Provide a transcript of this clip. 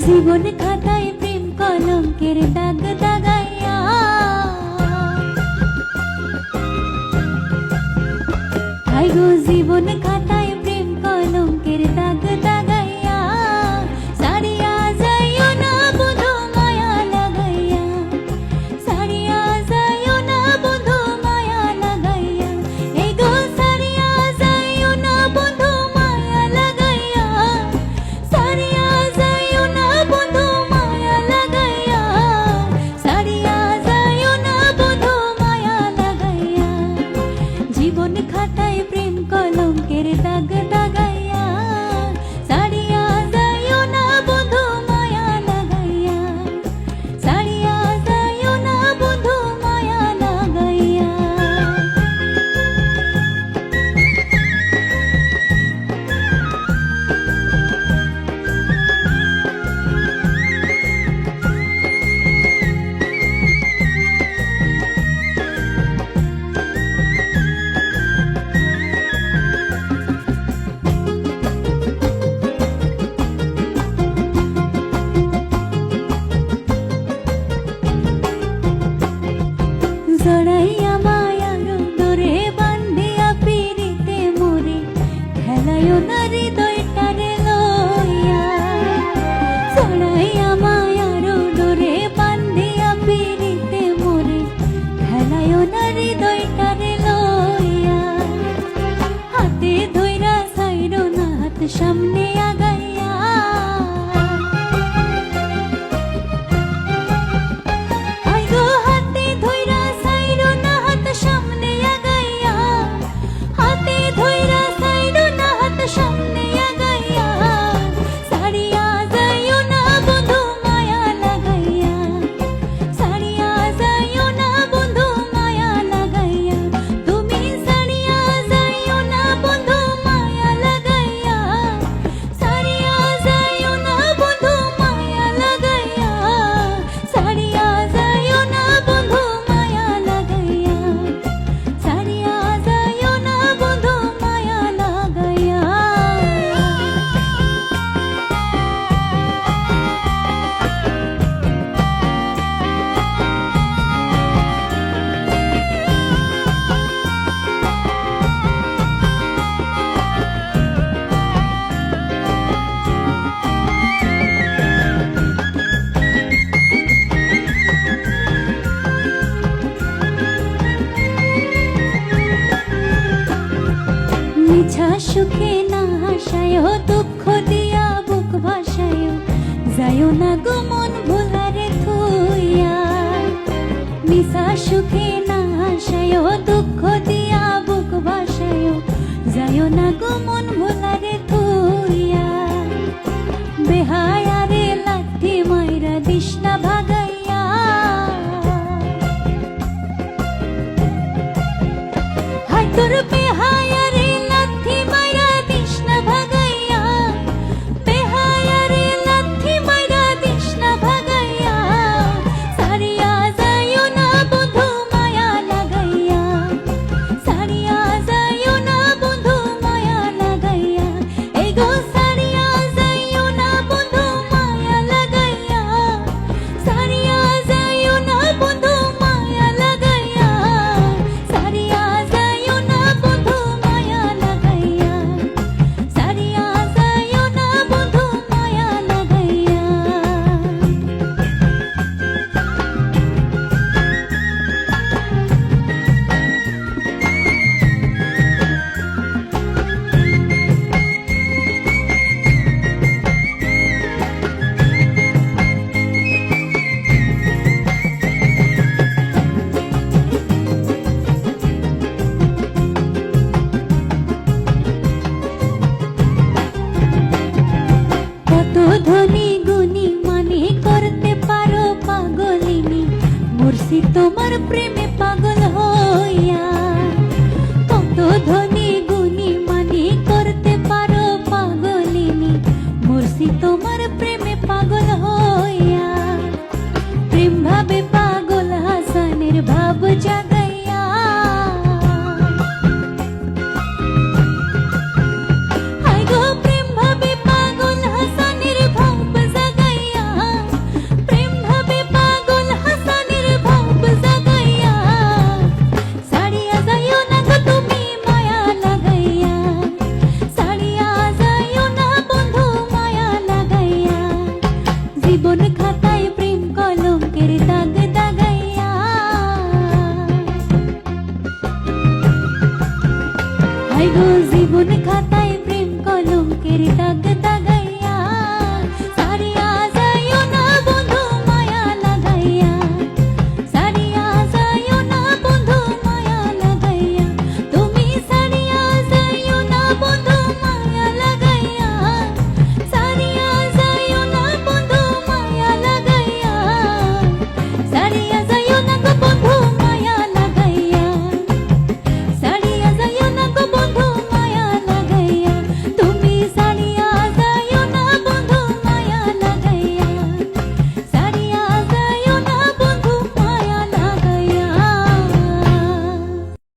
জীবন খাতায় প্রেম কলঙ্কের দাগ দাগাইয়া, হায় গো জীবন খাতায় প্রেম কলঙ্কের দাগ দাগাইয়া, সারিয়া যাইও না বন্ধু মায়া লাগাইয়া, সারিয়া যাইও না বন্ধু মায়া লাগাইয়া, এই গো সারিয়া যাইও না বন্ধু মায়া লাগাইয়া, সারিয়া যাইও না বন্ধু মায়া লাগাইয়া, সারিয়া যাইও না বন্ধু মায়া লাগাইয়া, জীবন খাতায় প্রেম কলঙ্কের দাগ দাগাইয়া, সারিয়া যাইও না বন্ধু মায়া লাগাইয়া, সারিয়া যাইও না বন্ধু মায়া লাগাইয়া। জড়াইয়া মায়ার ডোরে বান্ধিয়া পিরিতে মোরে, খেলায়ও না হৃদয়টারে লইয়া, জড়াইয়া মায়ার ডোরে বান্ধিয়া পিরিতে মোরে, খেলায়ও না হৃদয়টারে লইয়া, হাতে ধইরা ছাইরো না হাত সামনে আগাইয়া, হায় গো হাতে ধইরা ছাইরো না হাত সামনে আগাইয়া, হাতে ধইরা ছাইরো না হাত সামনে আগাইয়া, সারিয়া যাইও না বন্ধু মায়া লাগাইয়া, সারিয়া যাইও না বন্ধু মায়া লাগাইয়া, তুমি সারিয়া যাইও না বন্ধু মায়া লাগাইয়া, সারিয়া যাইও না বন্ধু মায়া লাগাইয়া, সারিয়া যাইও না বন্ধু মায়া লাগাইয়া, সারিয়া যাইও না বন্ধু মায়া লাগাইয়া। মিছা সুখে না হাসায়, দুঃখ দিয়া বুক ভাসায়, যাইও না গো মন ভোলারে থুইয়া, মিছা সুখে না হাসায়, দুঃখ দিয়া বুক ভাসায়, যাইও না গো মন ভোলারে থুইয়া, বেহায়ারে লাথি মাইরা দিস না ভাগাইয়া, হায় তোর বেহায়ারে লাথি মাইরা দিস না ভাগাইয়া, বেহায়ারে লাথি মাইরা দিস না ভাগাইয়া, সারিয়া যাইও না বন্ধু মায়া লাগাইয়া, সারিয়া যাইও না বন্ধু মায়া লাগাইয়া, এই গো সারিয়া যাইও না বন্ধু মায়া লাগাইয়া, সারিয়া যাইও না বন্ধু মায়া লাগাইয়া, সারিয়া যাইও না বন্ধু মায়া লাগাইয়া, সারিয়া যাইও না বন্ধু মায়া লাগাইয়া। কত ধনী গুণী মানে করতে পারো পাগলিনী, মরছি তোমার প্রেমে পাগল হইয়া, কত ধনী গুণী মানে করতে পারো পাগলিনী, মরছি তোমার